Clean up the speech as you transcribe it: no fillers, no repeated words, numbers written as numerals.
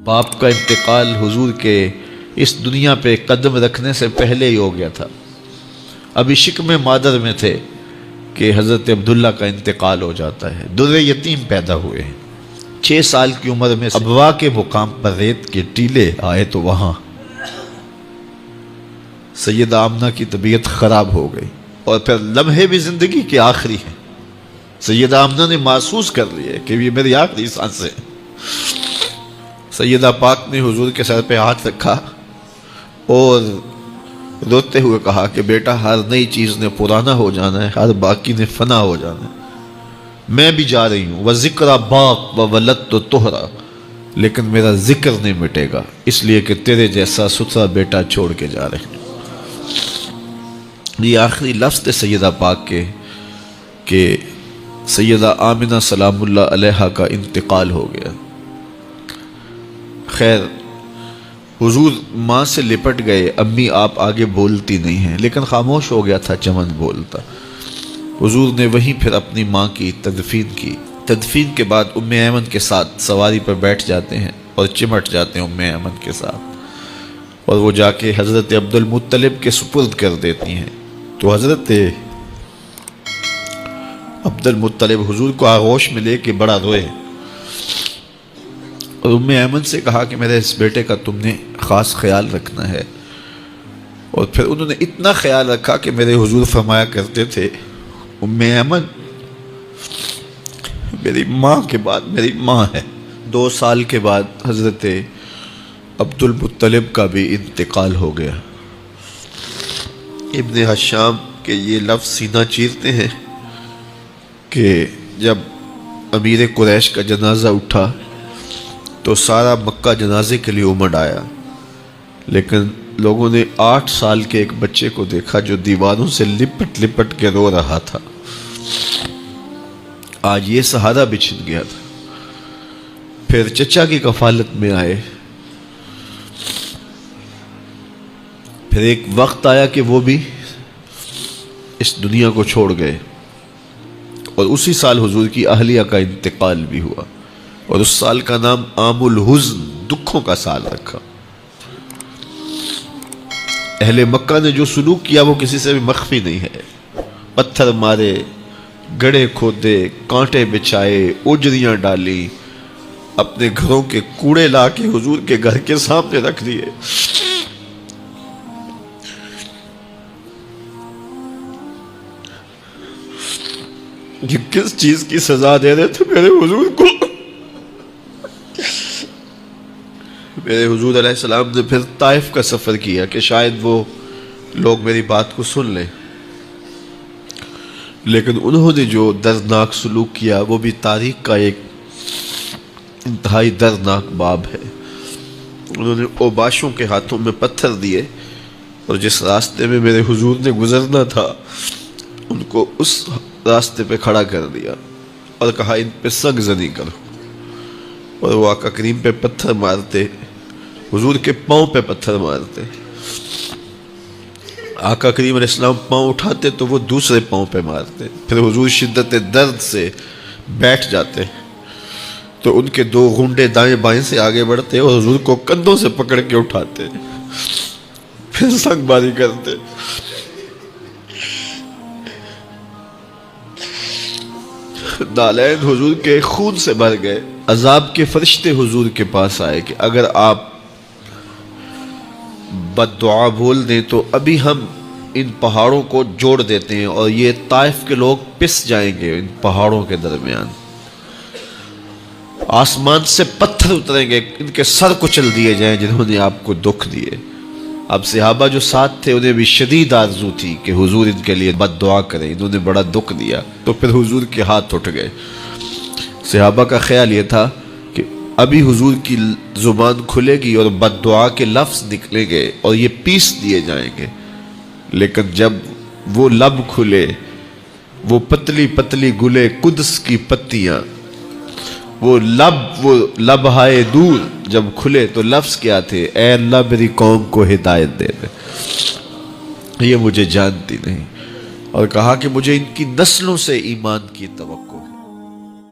باپ کا انتقال حضور کے اس دنیا پہ قدم رکھنے سے پہلے ہی ہو گیا تھا. ابھی شکم مادر میں تھے کہ حضرت عبداللہ کا انتقال ہو جاتا ہے. در یتیم پیدا ہوئے ہیں. 6 سال کی عمر میں ابوا کے مقام پر ریت کے ٹیلے آئے تو وہاں سیدہ آمنہ کی طبیعت خراب ہو گئی، اور پھر لمحے بھی زندگی کے آخری ہیں. سیدہ آمنہ نے محسوس کر لیا کہ یہ میری آخری سانس ہے. سیدہ پاک نے حضور کے سر پہ ہاتھ رکھا اور روتے ہوئے کہا کہ بیٹا، ہر نئی چیز نے پرانا ہو جانا ہے، ہر باقی نے فنا ہو جانا ہے. میں بھی جا رہی ہوں، وَذِكْرَ بَاق وَوَلَدْتُ طُہْرًا، لیکن میرا ذکر نہیں مٹے گا، اس لیے کہ تیرے جیسا ستھرا بیٹا چھوڑ کے جا رہے ہیں. یہ آخری لفظ تھے سیدہ پاک کے کہ سیدہ آمنہ سلام اللہ علیہا کا انتقال ہو گیا. خیر، حضور ماں سے لپٹ گئے. امی آپ آگے بولتی نہیں ہیں، لیکن خاموش ہو گیا تھا چمن بولتا. حضور نے وہیں پھر اپنی ماں کی تدفین کی. تدفین کے بعد ام ایمن کے ساتھ سواری پر بیٹھ جاتے ہیں اور چمٹ جاتے ہیں ام ایمن کے ساتھ، اور وہ جا کے حضرت عبد المطلب کے سپرد کر دیتی ہیں. تو حضرت عبد المطلب حضور کو آغوش میں لے کے بڑا روئے، اور ام ایمن سے کہا کہ میرے اس بیٹے کا تم نے خاص خیال رکھنا ہے. اور پھر انہوں نے اتنا خیال رکھا کہ میرے حضور فرمایا کرتے تھے، ام ایمن میری ماں کے بعد میری ماں ہے. 2 سال کے بعد حضرت عبد المطلب کا بھی انتقال ہو گیا. ابن حشام کے یہ لفظ سینہ چیرتے ہیں کہ جب امیر قریش کا جنازہ اٹھا تو سارا مکہ جنازے کے لیے امڑ آیا، لیکن لوگوں نے 8 سال کے ایک بچے کو دیکھا جو دیواروں سے لپٹ لپٹ کے رو رہا تھا. آج یہ سہارا بچھن گیا تھا. پھر چچا کی کفالت میں آئے. پھر ایک وقت آیا کہ وہ بھی اس دنیا کو چھوڑ گئے، اور اسی سال حضور کی اہلیہ کا انتقال بھی ہوا، اور اس سال کا نام عام الحزن، دکھوں کا سال رکھا. اہل مکہ نے جو سلوک کیا وہ کسی سے بھی مخفی نہیں ہے. پتھر مارے، گڑھے کھودے، کانٹے بچھائے، اجریاں ڈالی، اپنے گھروں کے کوڑے لا کے حضور کے گھر کے سامنے رکھ دیے. یہ کس چیز کی سزا دے رہے تھے میرے حضور کو؟ میرے حضور علیہ السلام نے پھر طائف کا سفر کیا کہ شاید وہ لوگ میری بات کو سن لیں، لیکن انہوں نے جو دردناک سلوک کیا وہ بھی تاریخ کا ایک انتہائی دردناک باب ہے. انہوں نے اوباشوں کے ہاتھوں میں پتھر دیے، اور جس راستے میں میرے حضور نے گزرنا تھا ان کو اس راستے پہ کھڑا کر دیا اور کہا ان پہ سنگ زنی کرو. اور وہ آقا کریم پہ پتھر مارتے، حضور کے پاؤں پہ پتھر مارتے. آقا کریم علیہ السلام پاؤں اٹھاتے تو وہ دوسرے پاؤں پہ مارتے. پھر حضور شدت درد سے بیٹھ جاتے تو ان کے 2 گھنڈے دائیں بائیں سے آگے بڑھتے اور حضور کو کندھوں سے پکڑ کے اٹھاتے، پھر سنگ باری کرتے. نالین حضور کے خون سے بھر گئے. عذاب کے فرشتے حضور کے پاس آئے کہ اگر آپ بد دعا بول دیں تو ابھی ہم ان پہاڑوں کو جوڑ دیتے ہیں اور یہ طائف کے لوگ پس جائیں گے. ان پہاڑوں کے درمیان آسمان سے پتھر اتریں گے، ان کے سر کچل دیے جائیں جنہوں نے آپ کو دکھ دیے. اب صحابہ جو ساتھ تھے انہیں بھی شدید آرزو تھی کہ حضور ان کے لیے بد دعا کریں، انہوں نے بڑا دکھ دیا. تو پھر حضور کے ہاتھ اٹھ گئے. صحابہ کا خیال یہ تھا کہ ابھی حضور کی زبان کھلے گی اور بد دعا کے لفظ نکلیں گے اور یہ پیس دیے جائیں گے. لیکن جب وہ لب کھلے، وہ پتلی پتلی گلے قدس کی پتیاں، وہ لبہائے دور جب کھلے تو لفظ کیا تھے؟ اے اللہ میری قوم کو ہدایت دے دے. یہ مجھے جانتی نہیں، اور کہا کہ مجھے ان کی نسلوں سے ایمان کی توقع